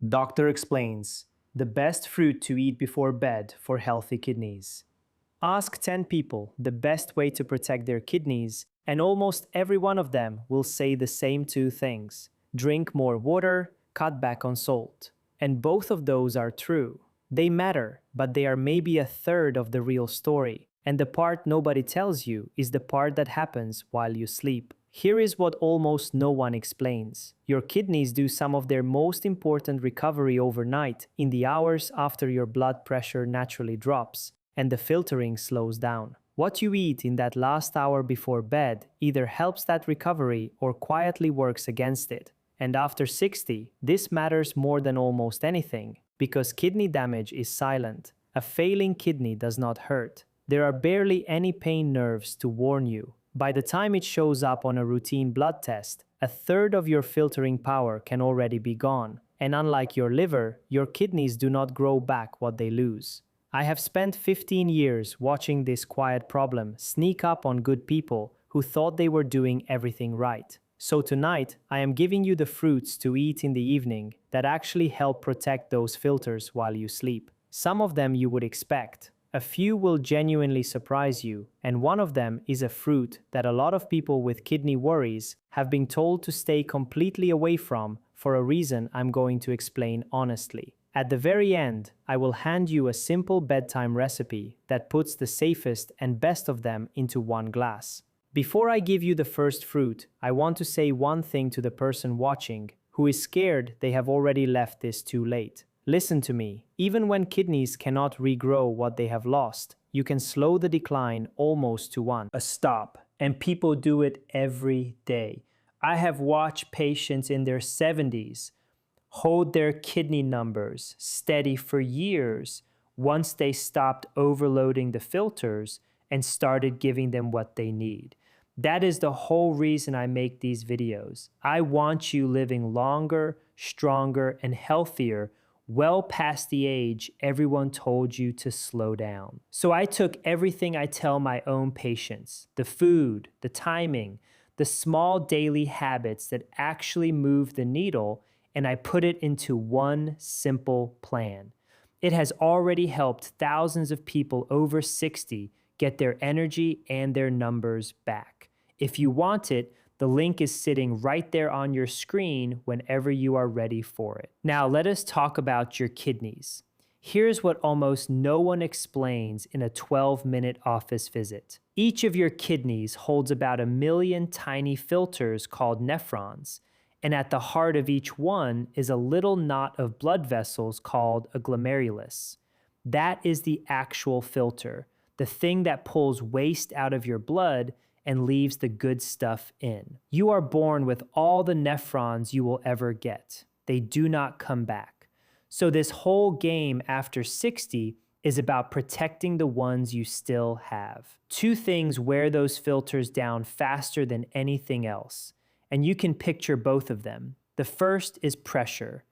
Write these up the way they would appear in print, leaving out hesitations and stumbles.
Doctor explains the best fruit to eat before bed for healthy kidneys. Ask 10 people the best way to protect their kidneys, and almost every one of them will say the same two things: drink more water, cut back on salt. And both of those are true. They matter, but they are maybe a third of the real story. And the part nobody tells you is the part that happens while you sleep. Here is what almost no one explains. Your kidneys do some of their most important recovery overnight, in the hours after your blood pressure naturally drops and the filtering slows down. What you eat in that last hour before bed either helps that recovery or quietly works against it. And after 60, this matters more than almost anything, because kidney damage is silent. A failing kidney does not hurt. There are barely any pain nerves to warn you. By the time it shows up on a routine blood test, a third of your filtering power can already be gone. And unlike your liver, your kidneys do not grow back what they lose. I have spent 15 years watching this quiet problem sneak up on good people who thought they were doing everything right. So tonight, I am giving you the fruits to eat in the evening that actually help protect those filters while you sleep. Some of them you would expect. A few will genuinely surprise you, and one of them is a fruit that a lot of people with kidney worries have been told to stay completely away from for a reason I'm going to explain honestly. At the very end, I will hand you a simple bedtime recipe that puts the safest and best of them into one glass. Before I give you the first fruit, I want to say one thing to the person watching who is scared they have already left this too late. Listen to me. Even when kidneys cannot regrow what they have lost, you can slow the decline almost to a stop. And people do it every day. I have watched patients in their 70s hold their kidney numbers steady for years once they stopped overloading the filters and started giving them what they need. That is the whole reason I make these videos. I want you living longer, stronger, and healthier, well past the age everyone told you to slow down. So I took everything I tell my own patients, the food, the timing, the small daily habits that actually move the needle, and I put it into one simple plan. It has already helped thousands of people over 60 get their energy and their numbers back. If you want it, the link is sitting right there on your screen whenever you are ready for it. Now let us talk about your kidneys. Here's what almost no one explains in a 12-minute office visit. Each of your kidneys holds about 1 million tiny filters called nephrons, and at the heart of each one is a little knot of blood vessels called a glomerulus. That is the actual filter, the thing that pulls waste out of your blood and leaves the good stuff in. You are born with all the nephrons you will ever get. They do not come back. So this whole game after 60 is about protecting the ones you still have. Two things wear those filters down faster than anything else, and you can picture both of them. The first is pressure.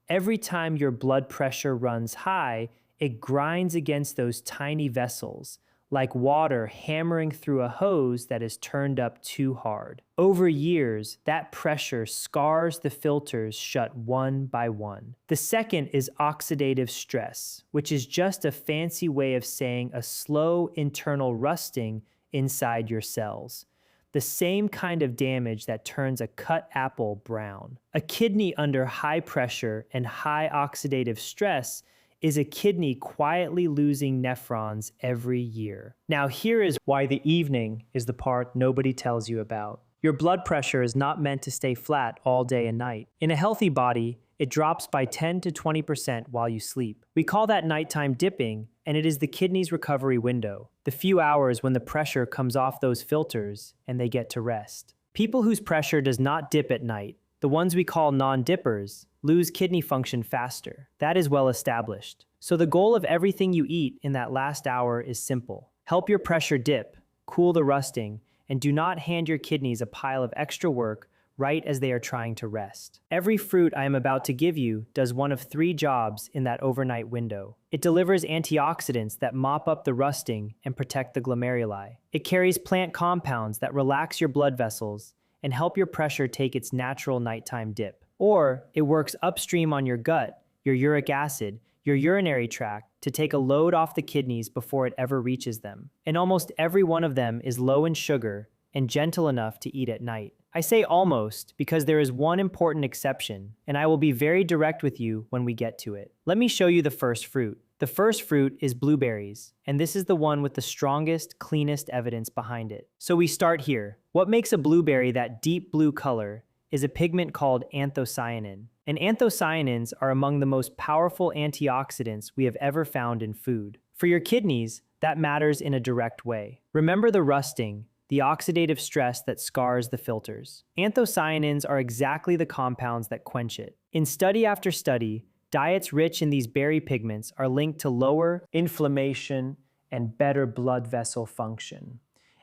Every time your blood pressure runs high, it grinds against those tiny vessels, like water hammering through a hose that is turned up too hard. Over years, that pressure scars the filters shut one by one. The second is oxidative stress, which is just a fancy way of saying a slow internal rusting inside your cells. The same kind of damage that turns a cut apple brown. A kidney under high pressure and high oxidative stress is a kidney quietly losing nephrons every year. Now here is why the evening is the part nobody tells you about. Your blood pressure is not meant to stay flat all day and night. In a healthy body, it drops by 10 to 20% while you sleep. We call that nighttime dipping, and it is the kidney's recovery window, the few hours when the pressure comes off those filters and they get to rest. People whose pressure does not dip at night, the ones we call non-dippers, lose kidney function faster. That is well established. So the goal of everything you eat in that last hour is simple. Help your pressure dip, cool the rusting, and do not hand your kidneys a pile of extra work right as they are trying to rest. Every fruit I am about to give you does one of 3 jobs in that overnight window. It delivers antioxidants that mop up the rusting and protect the glomeruli. It carries plant compounds that relax your blood vessels and help your pressure take its natural nighttime dip. Or it works upstream on your gut your uric acid, your urinary tract to take a load off the kidneys before it ever reaches them. And almost every one of them is low in sugar and gentle enough to eat at night. I say almost because there is one important exception, and I will be very direct with you when we get to it. Let me show you the first fruit. The first fruit is blueberries, and this is the one with the strongest, cleanest evidence behind it. So we start here. What makes a blueberry that deep blue color is a pigment called anthocyanin. And anthocyanins are among the most powerful antioxidants we have ever found in food. For your kidneys, that matters in a direct way. Remember the rusting, the oxidative stress that scars the filters. Anthocyanins are exactly the compounds that quench it. In study after study, diets rich in these berry pigments are linked to lower inflammation and better blood vessel function.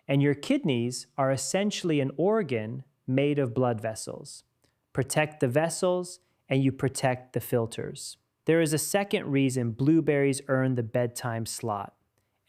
And your kidneys are essentially an organ made of blood vessels. Protect the vessels, and you protect the filters. There is a second reason blueberries earn the bedtime slot,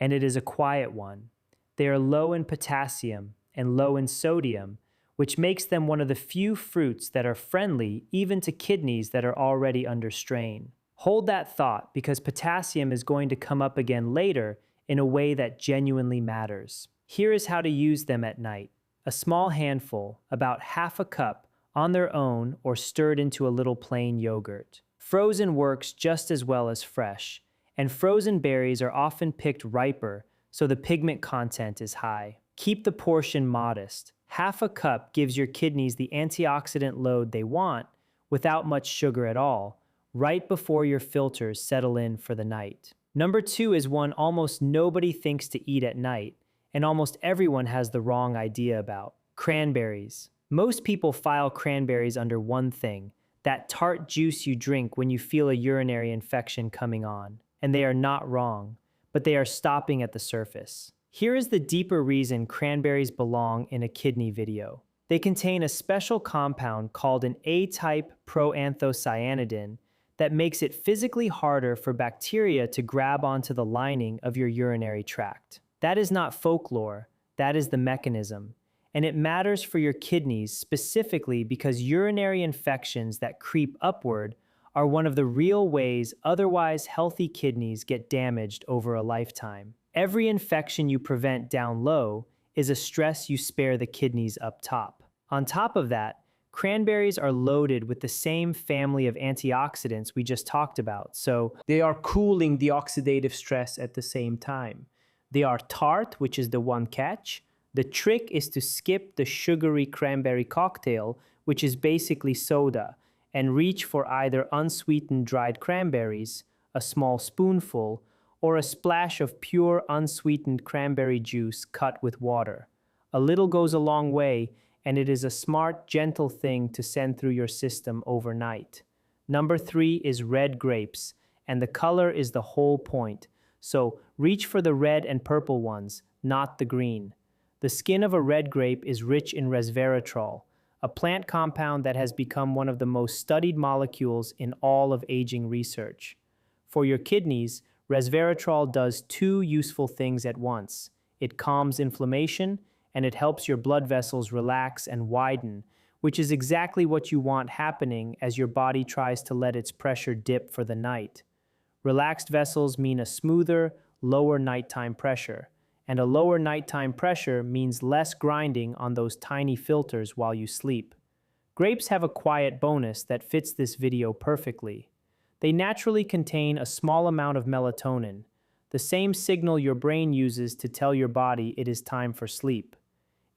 and it is a quiet one. They are low in potassium and low in sodium, which makes them one of the few fruits that are friendly even to kidneys that are already under strain. Hold that thought because potassium is going to come up again later in a way that genuinely matters. Here is how to use them at night. A small handful, about half a cup, on their own or stirred into a little plain yogurt. Frozen works just as well as fresh, and frozen berries are often picked riper, so the pigment content is high. Keep the portion modest. Half a cup gives your kidneys the antioxidant load they want without much sugar at all, right before your filters settle in for the night. Number 2 is one almost nobody thinks to eat at night, and almost everyone has the wrong idea about: cranberries. Most people file cranberries under one thing, that tart juice you drink when you feel a urinary infection coming on. And they are not wrong, but they are stopping at the surface. Here is the deeper reason cranberries belong in a kidney video. They contain a special compound called an A-type proanthocyanidin that makes it physically harder for bacteria to grab onto the lining of your urinary tract. That is not folklore, that is the mechanism. And it matters for your kidneys specifically because urinary infections that creep upward are one of the real ways otherwise healthy kidneys get damaged over a lifetime. Every infection you prevent down low is a stress you spare the kidneys up top. On top of that, cranberries are loaded with the same family of antioxidants we just talked about, so they are cooling the oxidative stress at the same time. They are tart, which is the one catch. The trick is to skip the sugary cranberry cocktail, which is basically soda, and reach for either unsweetened dried cranberries, a small spoonful, or a splash of pure unsweetened cranberry juice cut with water. A little goes a long way, and it is a smart, gentle thing to send through your system overnight. Number 3 is red grapes, and the color is the whole point. So reach for the red and purple ones, not the green. The skin of a red grape is rich in resveratrol, a plant compound that has become one of the most studied molecules in all of aging research. For your kidneys, resveratrol does 2 useful things at once. It calms inflammation, and it helps your blood vessels relax and widen, which is exactly what you want happening as your body tries to let its pressure dip for the night. Relaxed vessels mean a smoother, lower nighttime pressure. And a lower nighttime pressure means less grinding on those tiny filters while you sleep. Grapes have a quiet bonus that fits this video perfectly. They naturally contain a small amount of melatonin, the same signal your brain uses to tell your body it is time for sleep.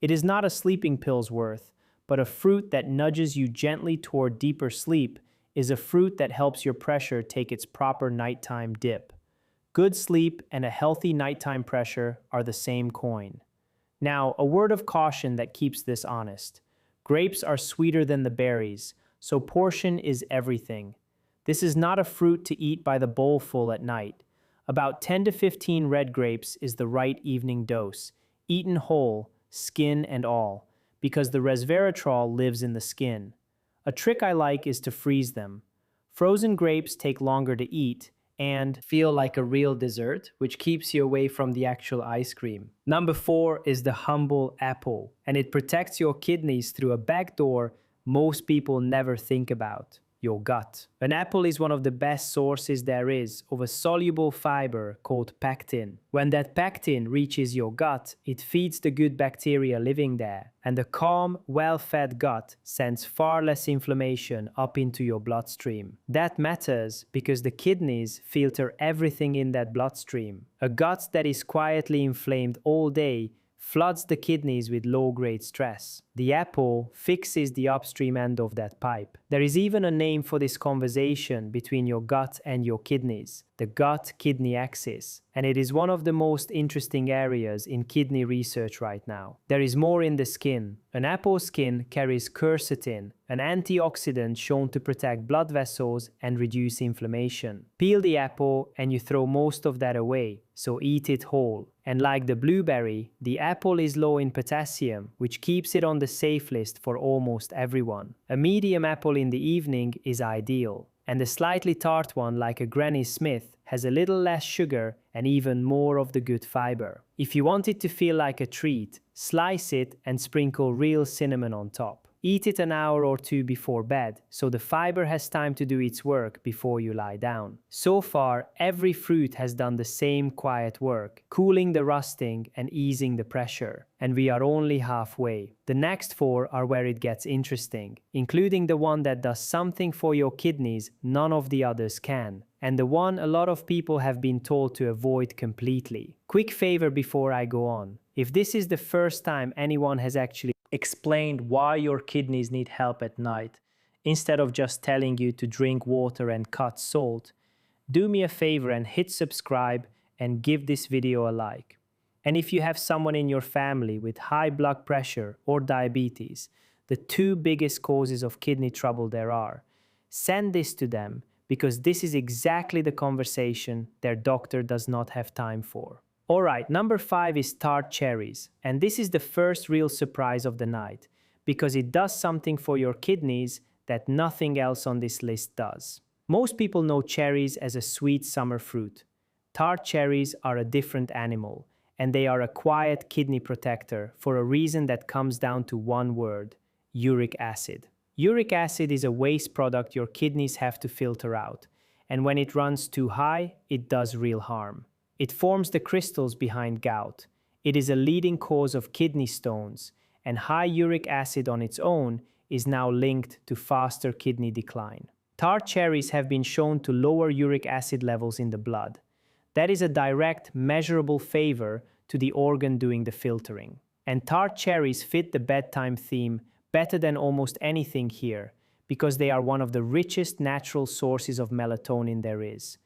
It is not a sleeping pill's worth, but a fruit that nudges you gently toward deeper sleep is a fruit that helps your pressure take its proper nighttime dip. Good sleep and a healthy nighttime pressure are the same coin. Now, a word of caution that keeps this honest. Grapes are sweeter than the berries, so portion is everything. This is not a fruit to eat by the bowlful at night. About 10 to 15 red grapes is the right evening dose, eaten whole, skin and all, because the resveratrol lives in the skin. A trick I like is to freeze them. Frozen grapes take longer to eat, and feel like a real dessert, which keeps you away from the actual ice cream. Number 4 is the humble apple, and it protects your kidneys through a back door most people never think about. your gut. An apple is one of the best sources there is of a soluble fiber called pectin. When that pectin reaches your gut, it feeds the good bacteria living there, and the calm, well-fed gut sends far less inflammation up into your bloodstream. That matters because the kidneys filter everything in that bloodstream. A gut that is quietly inflamed all day floods the kidneys with low-grade stress. The apple fixes the upstream end of that pipe. There is even a name for this conversation between your gut and your kidneys, the gut-kidney axis, and it is one of the most interesting areas in kidney research right now. There is more in the skin. An apple skin carries quercetin, an antioxidant shown to protect blood vessels and reduce inflammation. Peel the apple and you throw most of that away, so eat it whole. And like the blueberry, the apple is low in potassium, which keeps it on the safe list for almost everyone. A medium apple in the evening is ideal, and a slightly tart one like a Granny Smith has a little less sugar and even more of the good fiber. If you want it to feel like a treat, slice it and sprinkle real cinnamon on top. Eat it an hour or two before bed, so the fiber has time to do its work before you lie down. So far, every fruit has done the same quiet work, cooling the rusting and easing the pressure. And we are only halfway. The next 4 are where it gets interesting, including the one that does something for your kidneys none of the others can, and the one a lot of people have been told to avoid completely. Quick favor before I go on. If this is the first time anyone has actually explained why your kidneys need help at night, instead of just telling you to drink water and cut salt, do me a favor and hit subscribe and give this video a like. And if you have someone in your family with high blood pressure or diabetes, the 2 biggest causes of kidney trouble there are, send this to them because this is exactly the conversation their doctor does not have time for. Alright, number 5 is tart cherries, and this is the first real surprise of the night, because it does something for your kidneys that nothing else on this list does. Most people know cherries as a sweet summer fruit. Tart cherries are a different animal, and they are a quiet kidney protector for a reason that comes down to one word: uric acid. Uric acid is a waste product your kidneys have to filter out, and when it runs too high, it does real harm. It forms the crystals behind gout. It is a leading cause of kidney stones, and high uric acid on its own is now linked to faster kidney decline. Tart cherries have been shown to lower uric acid levels in the blood. That is a direct, measurable favor to the organ doing the filtering. And tart cherries fit the bedtime theme better than almost anything here, because they are one of the richest natural sources of melatonin there is.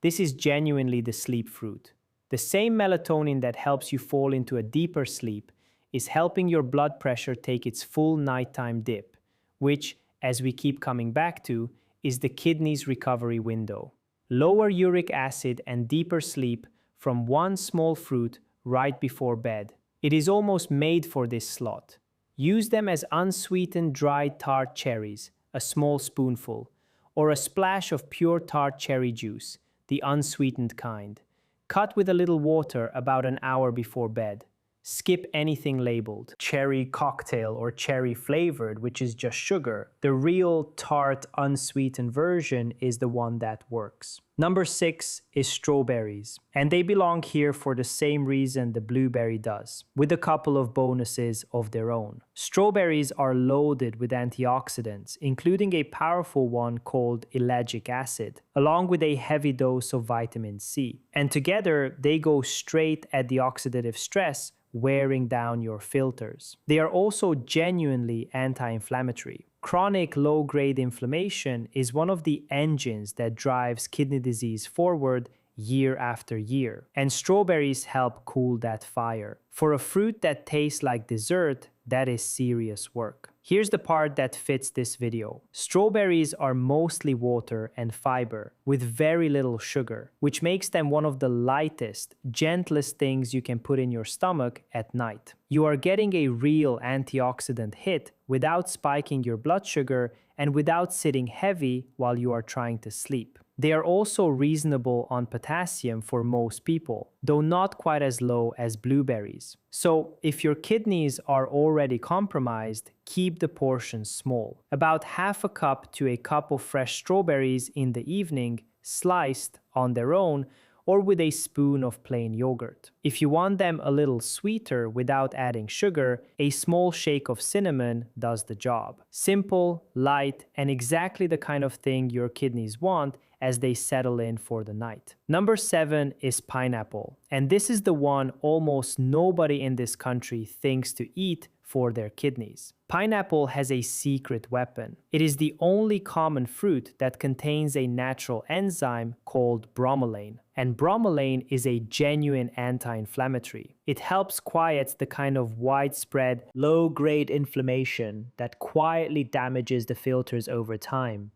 This is genuinely the sleep fruit. The same melatonin that helps you fall into a deeper sleep is helping your blood pressure take its full nighttime dip, which, as we keep coming back to, is the kidney's recovery window. Lower uric acid and deeper sleep from one small fruit right before bed. It is almost made for this slot. Use them as unsweetened dried tart cherries, a small spoonful, or a splash of pure tart cherry juice, the unsweetened kind. Cut with a little water about an hour before bed. Skip anything labeled cherry cocktail or cherry flavored, which is just sugar. The real tart, unsweetened version is the one that works. Number 6 is strawberries, and they belong here for the same reason the blueberry does, with a couple of bonuses of their own. Strawberries are loaded with antioxidants, including a powerful one called ellagic acid, along with a heavy dose of vitamin C. And together, they go straight at the oxidative stress wearing down your filters. They are also genuinely anti-inflammatory. Chronic low-grade inflammation is one of the engines that drives kidney disease forward year after year, and strawberries help cool that fire. For a fruit that tastes like dessert, that is serious work. Here's the part that fits this video. Strawberries are mostly water and fiber, with very little sugar, which makes them one of the lightest, gentlest things you can put in your stomach at night. You are getting a real antioxidant hit without spiking your blood sugar and without sitting heavy while you are trying to sleep. They are also reasonable on potassium for most people, though not quite as low as blueberries. So, if your kidneys are already compromised, keep the portions small. About half a cup to a cup of fresh strawberries in the evening, sliced on their own, or with a spoon of plain yogurt. If you want them a little sweeter without adding sugar, a small shake of cinnamon does the job. Simple, light, and exactly the kind of thing your kidneys want as they settle in for the night. Number 7 is pineapple, and this is the one almost nobody in this country thinks to eat for their kidneys. Pineapple has a secret weapon. It is the only common fruit that contains a natural enzyme called bromelain. And bromelain is a genuine anti-inflammatory. It helps quiet the kind of widespread, low-grade inflammation that quietly damages the filters over time.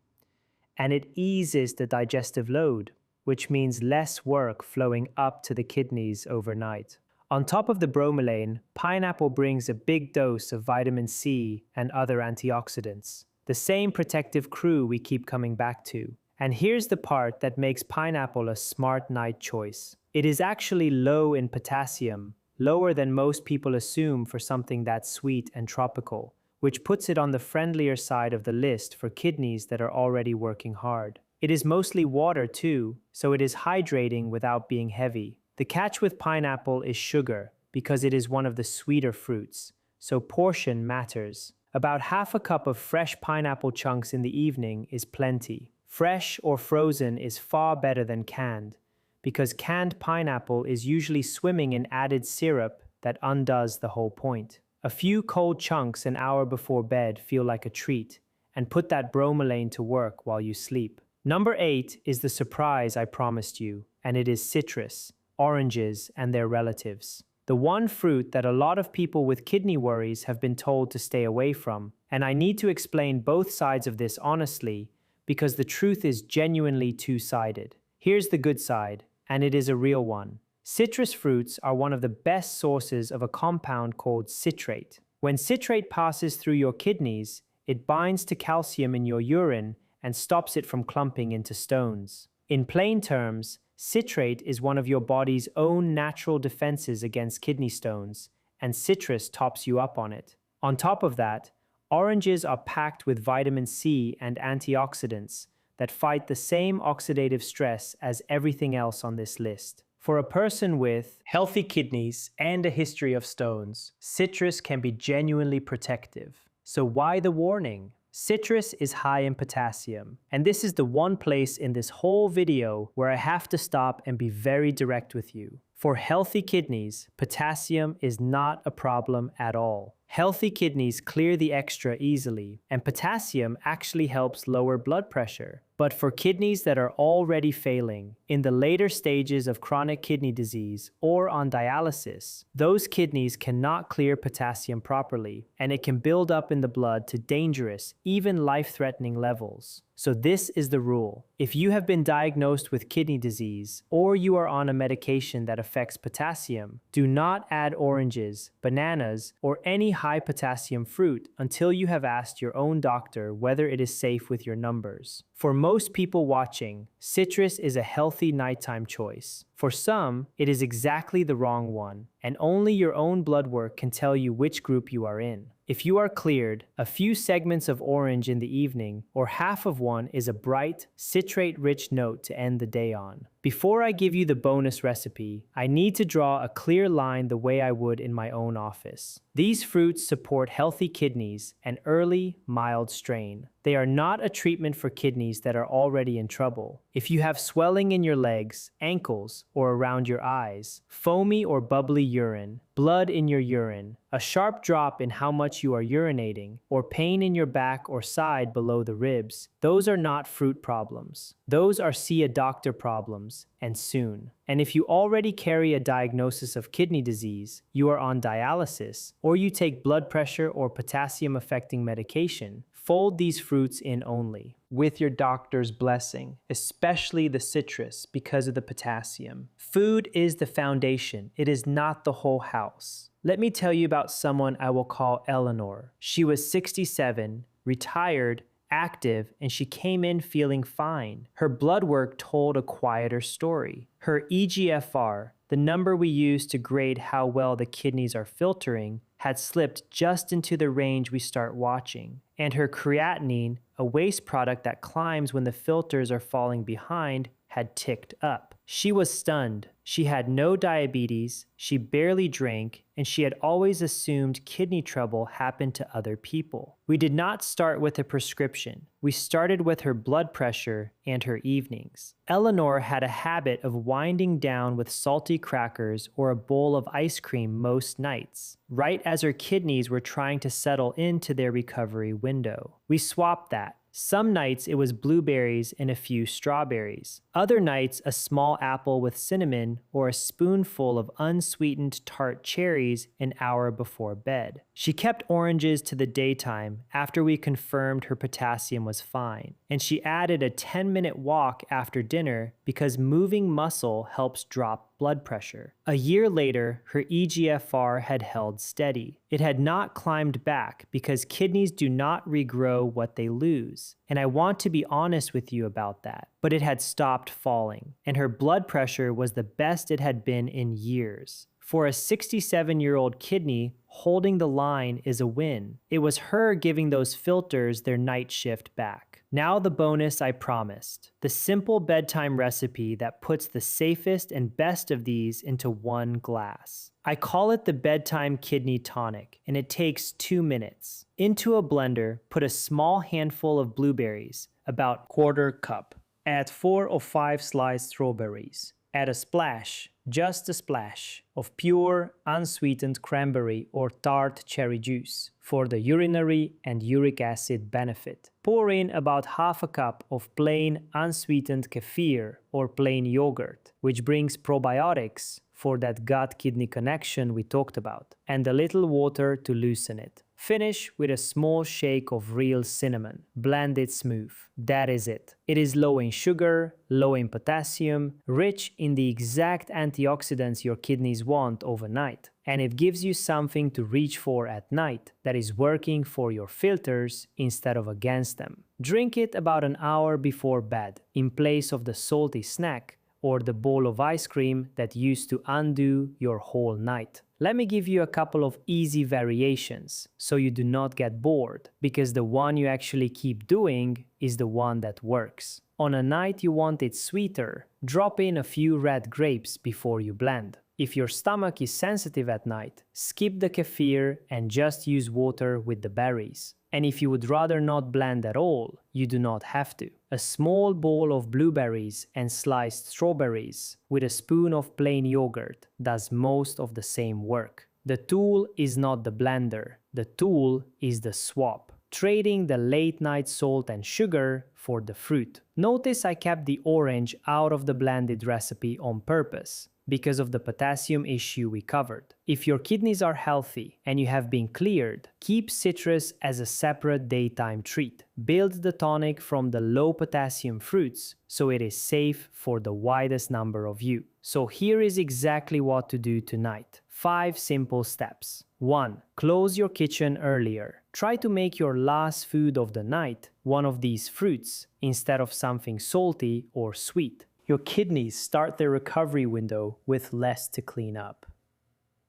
And it eases the digestive load, which means less work flowing up to the kidneys overnight. On top of the bromelain, pineapple brings a big dose of vitamin C and other antioxidants, the same protective crew we keep coming back to. And here's the part that makes pineapple a smart night choice. It is actually low in potassium, lower than most people assume for something that's sweet and tropical, which puts it on the friendlier side of the list for kidneys that are already working hard. It is mostly water too, so it is hydrating without being heavy. The catch with pineapple is sugar, because it is one of the sweeter fruits, so portion matters. About half a cup of fresh pineapple chunks in the evening is plenty. Fresh or frozen is far better than canned, because canned pineapple is usually swimming in added syrup that undoes the whole point. A few cold chunks an hour before bed feel like a treat, and put that bromelain to work while you sleep. Number 8 is the surprise I promised you, and it is citrus, oranges, and their relatives. The one fruit that a lot of people with kidney worries have been told to stay away from, and I need to explain both sides of this honestly, because the truth is genuinely two-sided. Here's the good side, and it is a real one. Citrus fruits are one of the best sources of a compound called citrate. When citrate passes through your kidneys, it binds to calcium in your urine and stops it from clumping into stones. In plain terms, citrate is one of your body's own natural defenses against kidney stones, and citrus tops you up on it. On top of that, oranges are packed with vitamin C and antioxidants that fight the same oxidative stress as everything else on this list. For a person with healthy kidneys and a history of stones, citrus can be genuinely protective. So why the warning? Citrus is high in potassium, and this is the one place in this whole video where I have to stop and be very direct with you. For healthy kidneys, potassium is not a problem at all. Healthy kidneys clear the extra easily, and potassium actually helps lower blood pressure. But for kidneys that are already failing, in the later stages of chronic kidney disease or on dialysis, those kidneys cannot clear potassium properly, and it can build up in the blood to dangerous, even life-threatening levels. So this is the rule. If you have been diagnosed with kidney disease, or you are on a medication that affects potassium, do not add oranges, bananas, or any high potassium fruit until you have asked your own doctor whether it is safe with your numbers. For most people watching, citrus is a healthy nighttime choice. For some, it is exactly the wrong one, and only your own blood work can tell you which group you are in. If you are cleared, a few segments of orange in the evening, or half of one, is a bright, citrate-rich note to end the day on. Before I give you the bonus recipe, I need to draw a clear line the way I would in my own office. These fruits support healthy kidneys and early, mild strain. They are not a treatment for kidneys that are already in trouble. If you have swelling in your legs, ankles, or around your eyes, foamy or bubbly urine, blood in your urine, a sharp drop in how much you are urinating, or pain in your back or side below the ribs, those are not fruit problems. Those are see a doctor problems, and soon. And if you already carry a diagnosis of kidney disease, you are on dialysis, or you take blood pressure or potassium-affecting medication, fold these fruits in only, with your doctor's blessing, especially the citrus because of the potassium. Food is the foundation, it is not the whole house. Let me tell you about someone I will call Eleanor. She was 67, retired, active, and she came in feeling fine. Her blood work told a quieter story. Her EGFR, the number we use to grade how well the kidneys are filtering, had slipped just into the range we start watching. And her creatinine, a waste product that climbs when the filters are falling behind, had ticked up. She was stunned. She had no diabetes, she barely drank, and she had always assumed kidney trouble happened to other people. We did not start with a prescription. We started with her blood pressure and her evenings. Eleanor had a habit of winding down with salty crackers or a bowl of ice cream most nights, right as her kidneys were trying to settle into their recovery window. We swapped that. Some nights it was blueberries and a few strawberries. Other nights a small apple with cinnamon or a spoonful of unsweetened tart cherries an hour before bed. She kept oranges to the daytime after we confirmed her potassium was fine. And she added a 10-minute walk after dinner because moving muscle helps drop blood pressure. A year later, her EGFR had held steady. It had not climbed back because kidneys do not regrow what they lose. And I want to be honest with you about that. But it had stopped falling, and her blood pressure was the best it had been in years. For a 67-year-old kidney, holding the line is a win. It was her giving those filters their night shift back. Now the bonus I promised. The simple bedtime recipe that puts the safest and best of these into one glass. I call it the bedtime kidney tonic, and it takes 2 minutes. Into a blender, put a small handful of blueberries, about 1/4 cup. Add 4 or 5 sliced strawberries. Add a splash, just a splash, of pure, unsweetened cranberry or tart cherry juice for the urinary and uric acid benefit. Pour in about 1/2 cup of plain, unsweetened kefir or plain yogurt, which brings probiotics for that gut-kidney connection we talked about, and a little water to loosen it. Finish with a small shake of real cinnamon. Blend it smooth. That is it. It is low in sugar, low in potassium, rich in the exact antioxidants your kidneys want overnight. And it gives you something to reach for at night that is working for your filters instead of against them. Drink it about an hour before bed, in place of the salty snack or the bowl of ice cream that used to undo your whole night. Let me give you a couple of easy variations so you do not get bored, because the one you actually keep doing is the one that works. On a night you want it sweeter, drop in a few red grapes before you blend. If your stomach is sensitive at night, skip the kefir and just use water with the berries. And if you would rather not blend at all, you do not have to. A small bowl of blueberries and sliced strawberries with a spoon of plain yogurt does most of the same work. The tool is not the blender. The tool is the swap. Trading the late night salt and sugar for the fruit. Notice I kept the orange out of the blended recipe on purpose, because of the potassium issue we covered. If your kidneys are healthy and you have been cleared, keep citrus as a separate daytime treat. Build the tonic from the low potassium fruits so it is safe for the widest number of you. So here is exactly what to do tonight. 5 simple steps. 1. Close your kitchen earlier. Try to make your last food of the night one of these fruits instead of something salty or sweet. Your kidneys start their recovery window with less to clean up.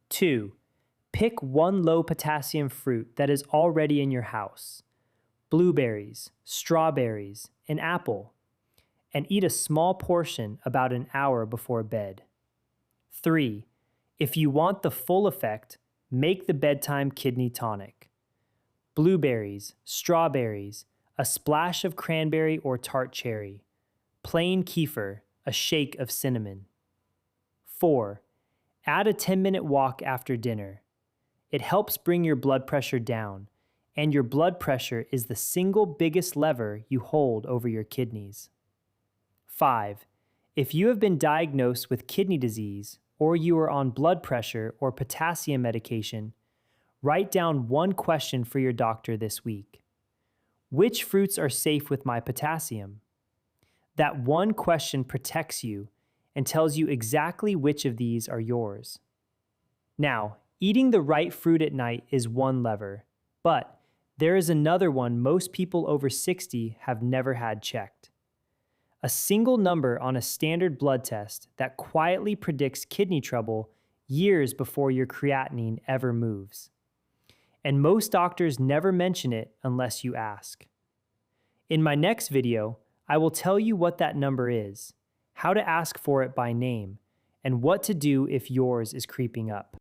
2. Pick one low potassium fruit that is already in your house. Blueberries, strawberries, an apple, and eat a small portion about an hour before bed. 3. If you want the full effect, make the bedtime kidney tonic. Blueberries, strawberries, a splash of cranberry or tart cherry, plain kefir, a shake of cinnamon. 4. Add a 10-minute walk after dinner. It helps bring your blood pressure down, and your blood pressure is the single biggest lever you hold over your kidneys. 5. If you have been diagnosed with kidney disease, or you are on blood pressure or potassium medication, write down one question for your doctor this week. Which fruits are safe with my potassium? That one question protects you and tells you exactly which of these are yours. Now, eating the right fruit at night is one lever, but There is another one most people over 60 have never had checked. A single number on a standard blood test that quietly predicts kidney trouble years before your creatinine ever moves. And most doctors never mention it unless you ask. In my next video, I will tell you what that number is, how to ask for it by name, and what to do if yours is creeping up.